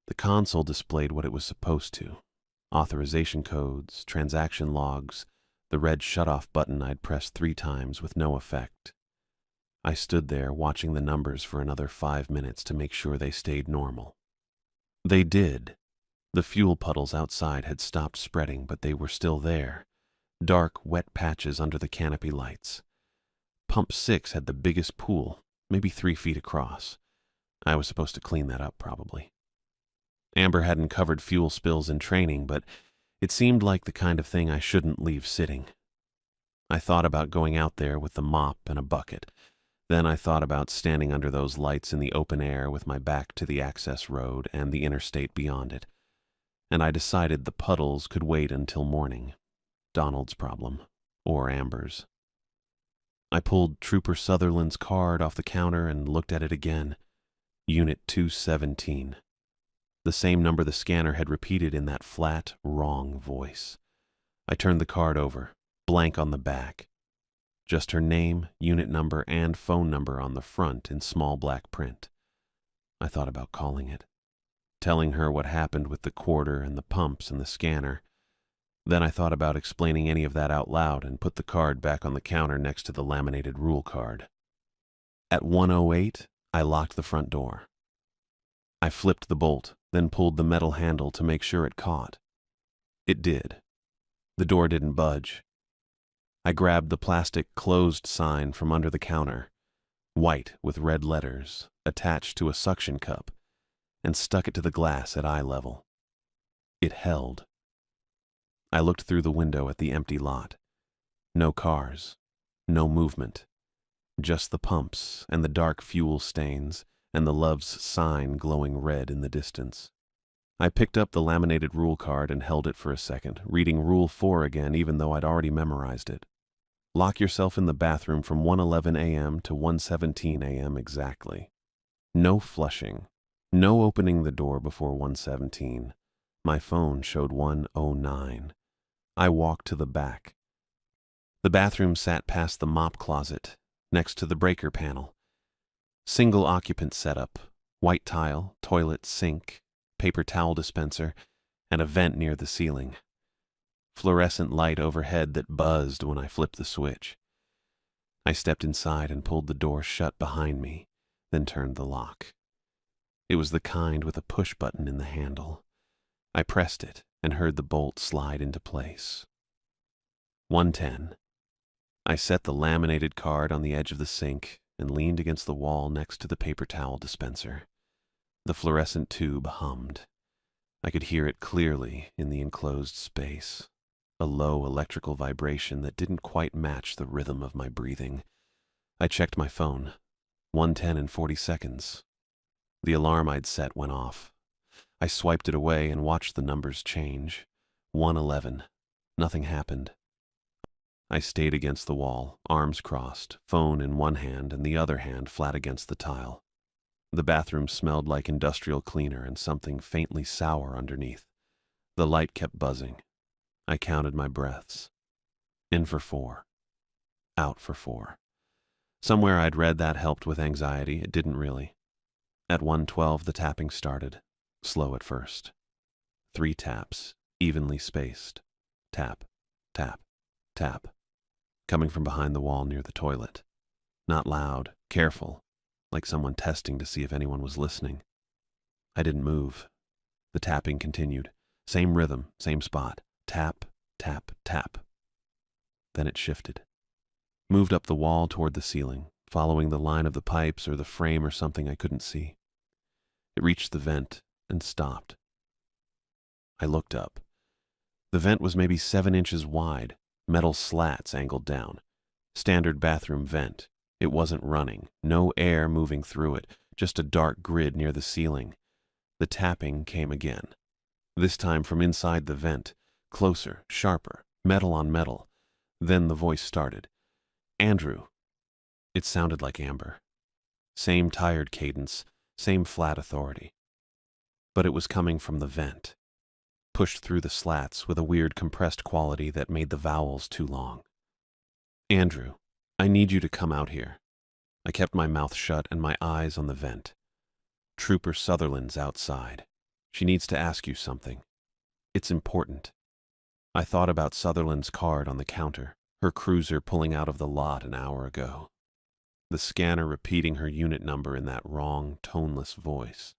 The console displayed what it was supposed to. Authorization codes, transaction logs, the red shutoff button I'd pressed 3 times with no effect. I stood there watching the numbers for another 5 minutes to make sure they stayed normal. They did. The fuel puddles outside had stopped spreading, but they were still there. Dark, wet patches under the canopy lights. Pump 6 had the biggest pool, maybe 3 feet across. I was supposed to clean that up, probably. Amber hadn't covered fuel spills in training, but it seemed like the kind of thing I shouldn't leave sitting. I thought about going out there with the mop and a bucket. Then I thought about standing under those lights in the open air with my back to the access road and the interstate beyond it. And I decided the puddles could wait until morning. Donald's problem, or Amber's. I pulled Trooper Sutherland's card off the counter and looked at it again. Unit 217. The same number the scanner had repeated in that flat, wrong voice. I turned the card over, blank on the back. Just her name, unit number, and phone number on the front in small black print. I thought about calling it, telling her what happened with the quarter and the pumps and the scanner. Then I thought about explaining any of that out loud and put the card back on the counter next to the laminated rule card. At 1:08, I locked the front door. I flipped the bolt, then pulled the metal handle to make sure it caught. It did. The door didn't budge. I grabbed the plastic closed sign from under the counter, white with red letters, attached to a suction cup, and stuck it to the glass at eye level. It held. I looked through the window at the empty lot. No cars, no movement, just the pumps and the dark fuel stains and the Love's sign glowing red in the distance. I picked up the laminated rule card and held it for a second, reading Rule 4 again even though I'd already memorized it. Lock yourself in the bathroom from 1:11 a.m. to 1:17 a.m. exactly. No flushing. No opening the door before 1:17. My phone showed 1:09. I walked to the back. The bathroom sat past the mop closet, next to the breaker panel. Single occupant setup, white tile, toilet, sink, paper towel dispenser, and a vent near the ceiling. Fluorescent light overhead that buzzed when I flipped the switch. I stepped inside and pulled the door shut behind me, then turned the lock. It was the kind with a push button in the handle. I pressed it and heard the bolt slide into place. 110. I set the laminated card on the edge of the sink and leaned against the wall next to the paper towel dispenser. The fluorescent tube hummed. I could hear it clearly in the enclosed space, a low electrical vibration that didn't quite match the rhythm of my breathing. I checked my phone. 1:10 and 40 seconds. The alarm I'd set went off. I swiped it away and watched the numbers change. 1:11. Nothing happened. I stayed against the wall, arms crossed, phone in one hand and the other hand flat against the tile. The bathroom smelled like industrial cleaner and something faintly sour underneath. The light kept buzzing. I counted my breaths. In for 4. Out for 4. Somewhere I'd read that helped with anxiety. It didn't really. At 1:12, the tapping started, slow at first. 3 taps, evenly spaced. Tap, tap, tap. Coming from behind the wall near the toilet. Not loud, careful, like someone testing to see if anyone was listening. I didn't move. The tapping continued. Same rhythm, same spot. Tap, tap, tap. Then it shifted. Moved up the wall toward the ceiling, following the line of the pipes or the frame or something I couldn't see. It reached the vent and stopped. I looked up. The vent was maybe 7 inches wide, metal slats angled down. Standard bathroom vent. It wasn't running, no air moving through it, just a dark grid near the ceiling. The tapping came again. This time from inside the vent, closer, sharper, metal on metal. Then the voice started. Andrew. It sounded like Amber. Same tired cadence, same flat authority. But it was coming from the vent, pushed through the slats with a weird compressed quality that made the vowels too long. Andrew, I need you to come out here. I kept my mouth shut and my eyes on the vent. Trooper Sutherland's outside. She needs to ask you something. It's important. I thought about Sutherland's card on the counter, her cruiser pulling out of the lot an hour ago. The scanner repeating her unit number in that wrong, toneless voice.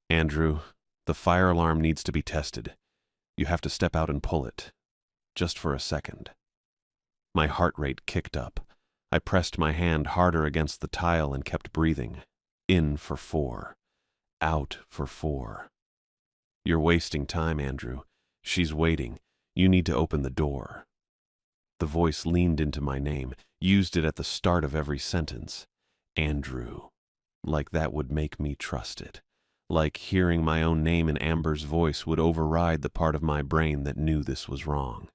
Andrew, the fire alarm needs to be tested. You have to step out and pull it. Just for a second. My heart rate kicked up. I pressed my hand harder against the tile and kept breathing. In for 4. Out for 4. You're wasting time, Andrew. She's waiting. You need to open the door. The voice leaned into my name, used it at the start of every sentence. Andrew. Like that would make me trust it. Like hearing my own name in Amber's voice would override the part of my brain that knew this was wrong.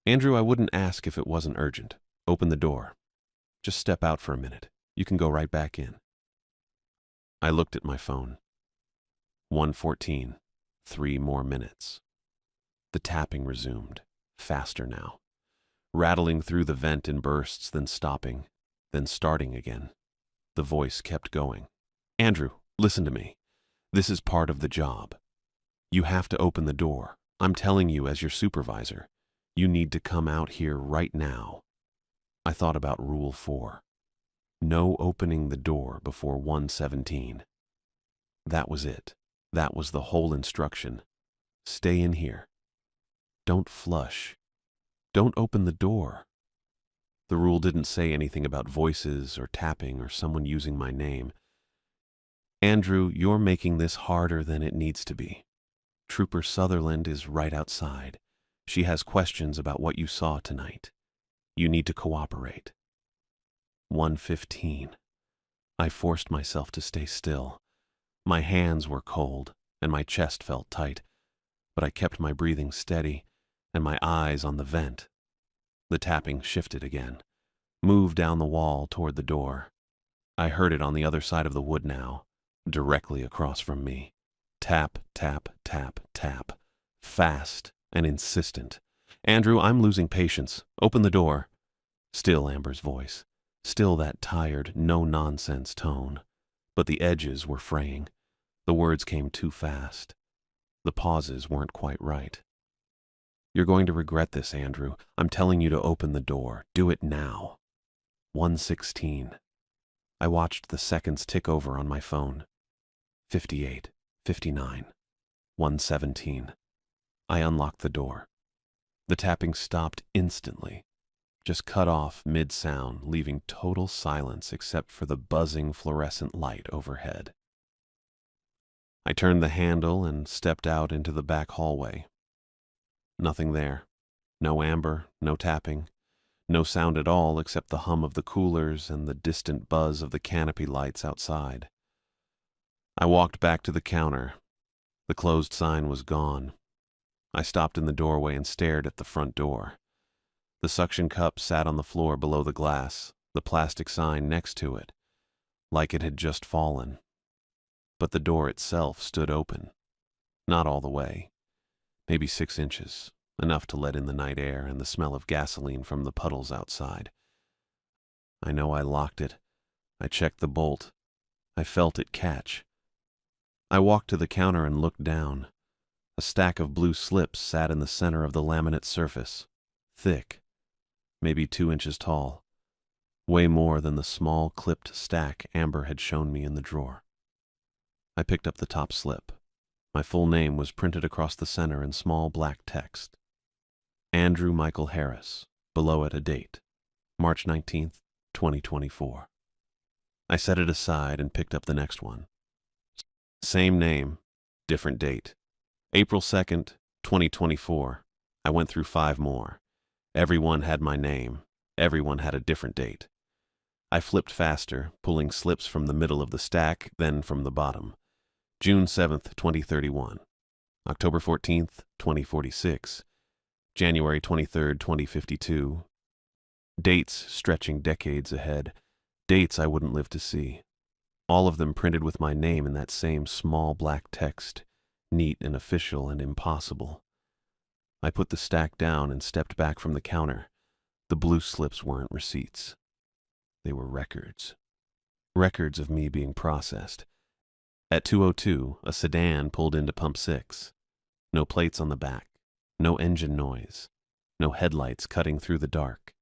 Andrew, I wouldn't ask if it wasn't urgent. Open the door. Just step out for a minute. You can go right back in. I looked at my phone. 1:14. 3 more minutes. The tapping resumed, faster now. Rattling through the vent in bursts, then stopping, then starting again. The voice kept going. Andrew, listen to me. This is part of the job. You have to open the door. I'm telling you as your supervisor. You need to come out here right now. I thought about Rule 4. No opening the door before 1:17. That was it. That was the whole instruction. Stay in here. Don't flush. Don't open the door. The rule didn't say anything about voices or tapping or someone using my name. Andrew, you're making this harder than it needs to be. Trooper Sutherland is right outside. She has questions about what you saw tonight. You need to cooperate. 1:15. I forced myself to stay still. My hands were cold, and my chest felt tight, but I kept my breathing steady and my eyes on the vent. The tapping shifted again, moved down the wall toward the door. I heard it on the other side of the wood now, directly across from me. Tap, tap, tap, tap. Fast and insistent. Andrew, I'm losing patience. Open the door. Still Amber's voice. Still that tired, no-nonsense tone. But the edges were fraying. The words came too fast. The pauses weren't quite right. You're going to regret this, Andrew. I'm telling you to open the door. Do it now. 1:16. I watched the seconds tick over on my phone. 58, 59, 1:17. I unlocked the door. The tapping stopped instantly, just cut off mid-sound, leaving total silence except for the buzzing fluorescent light overhead. I turned the handle and stepped out into the back hallway. Nothing there. No Amber, no tapping. No sound at all except the hum of the coolers and the distant buzz of the canopy lights outside. I walked back to the counter. The closed sign was gone. I stopped in the doorway and stared at the front door. The suction cup sat on the floor below the glass, the plastic sign next to it, like it had just fallen. But the door itself stood open. Not all the way. Maybe 6 inches. Enough to let in the night air and the smell of gasoline from the puddles outside. I know I locked it. I checked the bolt. I felt it catch. I walked to the counter and looked down. A stack of blue slips sat in the center of the laminate surface. Thick. Maybe 2 inches tall. Way more than the small, clipped stack Amber had shown me in the drawer. I picked up the top slip. My full name was printed across the center in small black text. Andrew Michael Harris, below it a date, March 19th, 2024. I set it aside and picked up the next one. Same name, different date. April 2nd, 2024. I went through 5 more. Everyone had my name. Everyone had a different date. I flipped faster, pulling slips from the middle of the stack, then from the bottom. June 7th, 2031. October 14th, 2046. January 23rd, 2052. Dates stretching decades ahead. Dates I wouldn't live to see. All of them printed with my name in that same small black text, neat and official and impossible. I put the stack down and stepped back from the counter. The blue slips weren't receipts. They were records. Records of me being processed. At 2:02, a sedan pulled into Pump 6. No plates on the back. No engine noise. No headlights cutting through the dark.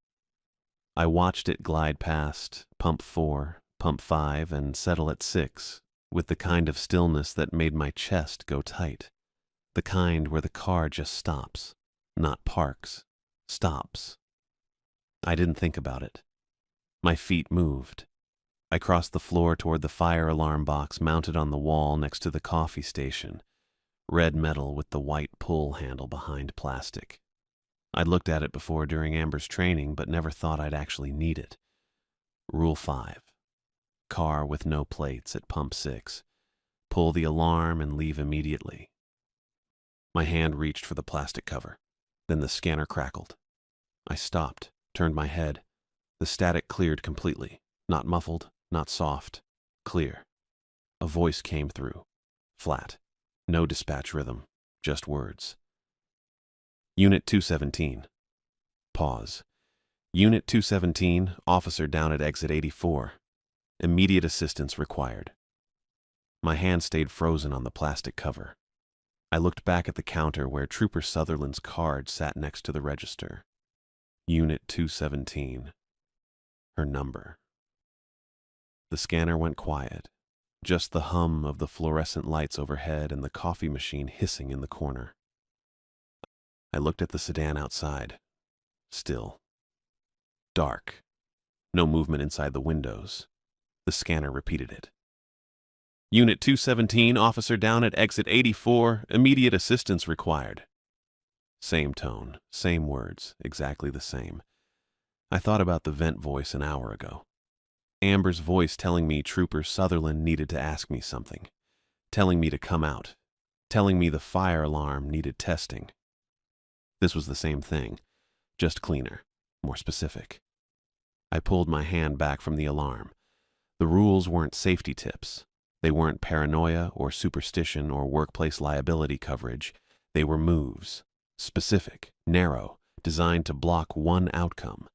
I watched it glide past Pump 4, Pump 5, and settle at 6, with the kind of stillness that made my chest go tight. The kind where the car just stops. Not parks. Stops. I didn't think about it. My feet moved. I crossed the floor toward the fire alarm box mounted on the wall next to the coffee station. Red metal with the white pull handle behind plastic. I'd looked at it before during Amber's training, but never thought I'd actually need it. Rule 5. Car with no plates at Pump 6. Pull the alarm and leave immediately. My hand reached for the plastic cover. Then the scanner crackled. I stopped, turned my head. The static cleared completely. Not muffled, not soft. Clear. A voice came through. Flat. No dispatch rhythm, just words. Unit 217. Pause. Unit 217, officer down at exit 84. Immediate assistance required. My hand stayed frozen on the plastic cover. I looked back at the counter where Trooper Sutherland's card sat next to the register. Unit 217. Her number. The scanner went quiet. Just the hum of the fluorescent lights overhead and the coffee machine hissing in the corner. I looked at the sedan outside. Still. Dark. No movement inside the windows. The scanner repeated it. Unit 217, officer down at exit 84, immediate assistance required. Same tone, same words, exactly the same. I thought about the vent voice an hour ago. Amber's voice telling me Trooper Sutherland needed to ask me something, telling me to come out, telling me the fire alarm needed testing. This was the same thing, just cleaner, more specific. I pulled my hand back from the alarm. The rules weren't safety tips. They weren't paranoia or superstition or workplace liability coverage. They were moves, specific, narrow, designed to block one outcome,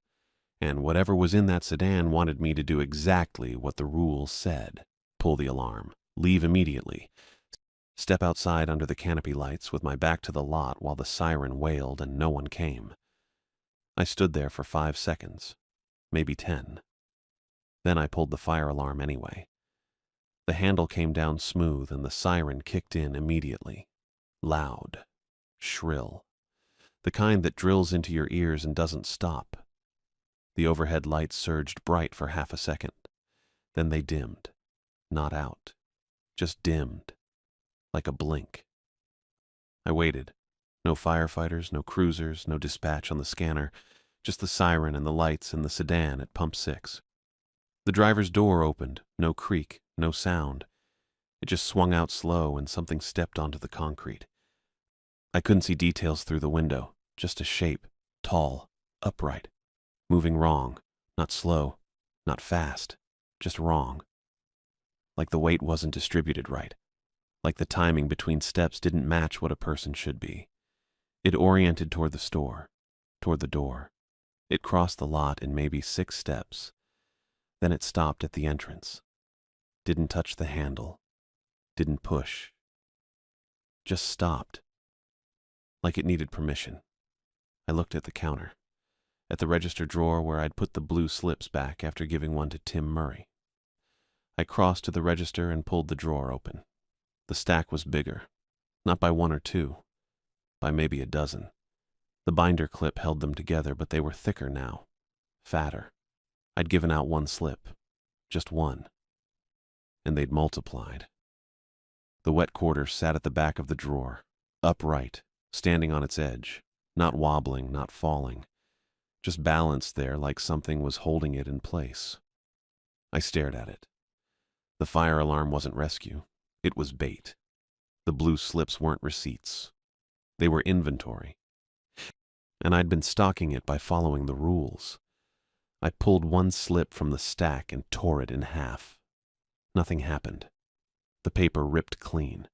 and whatever was in that sedan wanted me to do exactly what the rules said. Pull the alarm, leave immediately, step outside under the canopy lights with my back to the lot while the siren wailed and no one came. I stood there for 5 seconds, maybe 10. Then I pulled the fire alarm anyway. The handle came down smooth and the siren kicked in immediately. Loud, shrill, the kind that drills into your ears and doesn't stop. The overhead lights surged bright for half a second. Then they dimmed. Not out. Just dimmed. Like a blink. I waited. No firefighters, no cruisers, no dispatch on the scanner. Just the siren and the lights and the sedan at pump 6. The driver's door opened. No creak, no sound. It just swung out slow and something stepped onto the concrete. I couldn't see details through the window. Just a shape. Tall. Upright. Moving wrong. Not slow. Not fast. Just wrong. Like the weight wasn't distributed right. Like the timing between steps didn't match what a person should be. It oriented toward the store. Toward the door. It crossed the lot in maybe 6 steps. Then it stopped at the entrance. Didn't touch the handle. Didn't push. Just stopped. Like it needed permission. I looked at the counter. At the register drawer where I'd put the blue slips back after giving one to Tim Murray. I crossed to the register and pulled the drawer open. The stack was bigger. Not by 1 or 2. By maybe a dozen. The binder clip held them together, but they were thicker now. Fatter. I'd given out 1 slip. Just 1. And they'd multiplied. The wet quarter sat at the back of the drawer. Upright. Standing on its edge. Not wobbling, not falling. Just balanced there like something was holding it in place. I stared at it. The fire alarm wasn't rescue. It was bait. The blue slips weren't receipts. They were inventory. And I'd been stalking it by following the rules. I pulled 1 slip from the stack and tore it in half. Nothing happened. The paper ripped clean.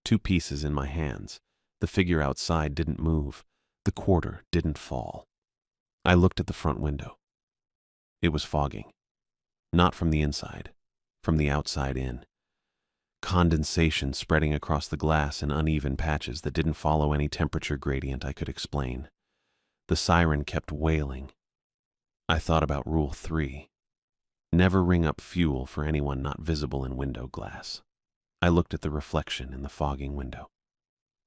2 pieces in my hands. The figure outside didn't move. The quarter didn't fall. I looked at the front window. It was fogging. Not from the inside. From the outside in. Condensation spreading across the glass in uneven patches that didn't follow any temperature gradient I could explain. The siren kept wailing. I thought about Rule 3. Never ring up fuel for anyone not visible in window glass. I looked at the reflection in the fogging window.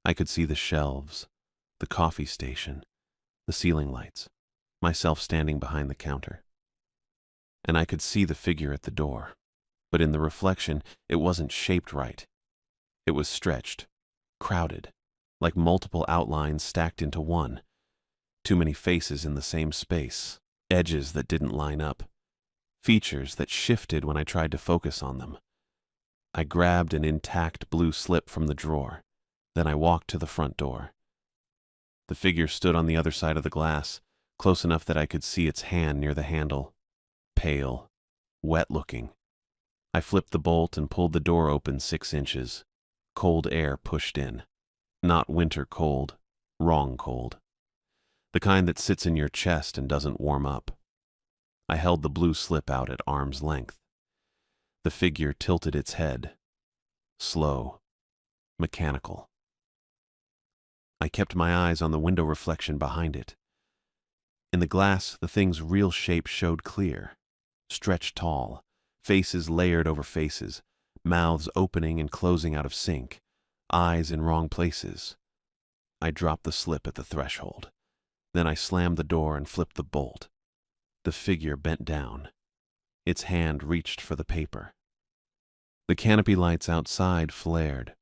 I could see the shelves, the coffee station, the ceiling lights, myself standing behind the counter. And I could see the figure at the door. But in the reflection, it wasn't shaped right. It was stretched, crowded, like multiple outlines stacked into one. Too many faces in the same space, edges that didn't line up, features that shifted when I tried to focus on them. I grabbed an intact blue slip from the drawer. Then I walked to the front door. The figure stood on the other side of the glass, close enough that I could see its hand near the handle. Pale, wet-looking. I flipped the bolt and pulled the door open 6 inches. Cold air pushed in. Not winter cold, wrong cold. The kind that sits in your chest and doesn't warm up. I held the blue slip out at arm's length. The figure tilted its head. Slow. Mechanical. I kept my eyes on the window reflection behind it. In the glass, the thing's real shape showed clear. Stretched tall. Faces layered over faces, mouths opening and closing out of sync, eyes in wrong places. I dropped the slip at the threshold. Then I slammed the door and flipped the bolt. The figure bent down. Its hand reached for the paper. The canopy lights outside flared.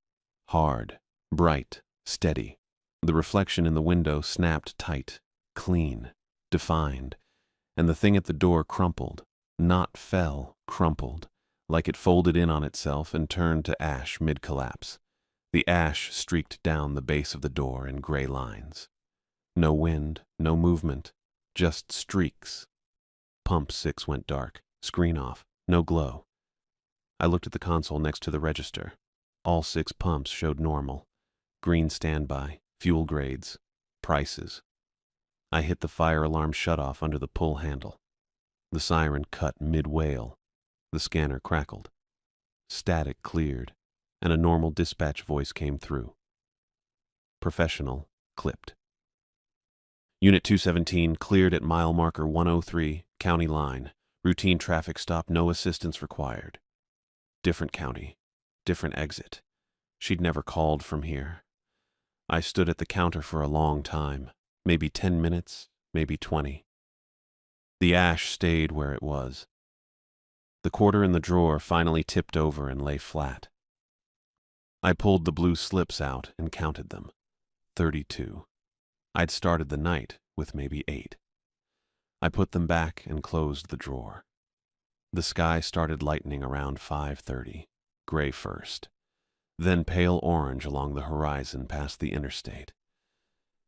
Hard, bright, steady. The reflection in the window snapped tight, clean, defined, and the thing at the door crumpled. Not fell, crumpled, like it folded in on itself and turned to ash mid-collapse. The ash streaked down the base of the door in gray lines. No wind, no movement, just streaks. Pump 6 went dark, screen off, no glow. I looked at the console next to the register. All 6 pumps showed normal. Green standby, fuel grades, prices. I hit the fire alarm shutoff under the pull handle. The siren cut mid-wail. The scanner crackled. Static cleared, and a normal dispatch voice came through. Professional, clipped. Unit 217 cleared at mile marker 103, county line. Routine traffic stop, no assistance required. Different county, different exit. She'd never called from here. I stood at the counter for a long time, maybe 10 minutes, maybe 20. The ash stayed where it was. The quarter in the drawer finally tipped over and lay flat. I pulled the blue slips out and counted them. 32. I'd started the night with maybe 8. I put them back and closed the drawer. The sky started lightening around 5:30, gray first, then pale orange along the horizon past the interstate.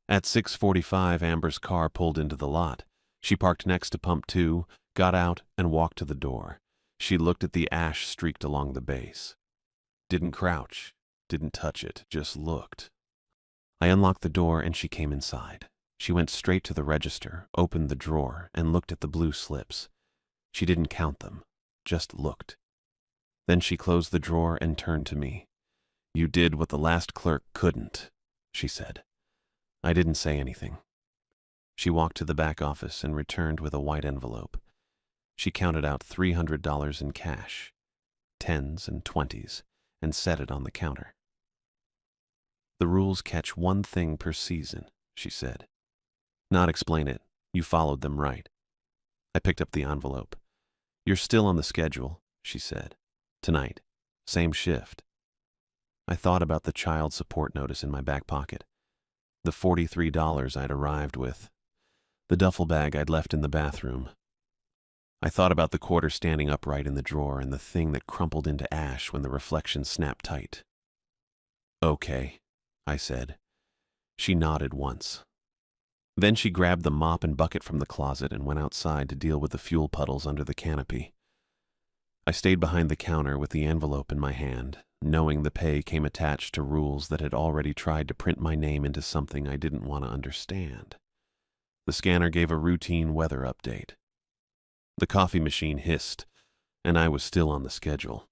At 6:45, Amber's car pulled into the lot. She parked next to pump 2, got out, and walked to the door. She looked at the ash streaked along the base. Didn't crouch, didn't touch it, just looked. I unlocked the door and she came inside. She went straight to the register, opened the drawer, and looked at the blue slips. She didn't count them, just looked. Then she closed the drawer and turned to me. "You did what the last clerk couldn't," she said. I didn't say anything. She walked to the back office and returned with a white envelope. She counted out $300 in cash, 10s and 20s, and set it on the counter. "The rules catch one thing per season," she said. "Not explain it. You followed them right." I picked up the envelope. "You're still on the schedule," she said. "Tonight. Same shift." I thought about the child support notice in my back pocket, the $43 I'd arrived with, the duffel bag I'd left in the bathroom. I thought about the quarter standing upright in the drawer and the thing that crumpled into ash when the reflection snapped tight. "Okay," I said. She nodded once. Then she grabbed the mop and bucket from the closet and went outside to deal with the fuel puddles under the canopy. I stayed behind the counter with the envelope in my hand, knowing the pay came attached to rules that had already tried to print my name into something I didn't want to understand. The scanner gave a routine weather update. The coffee machine hissed, and I was still on the schedule.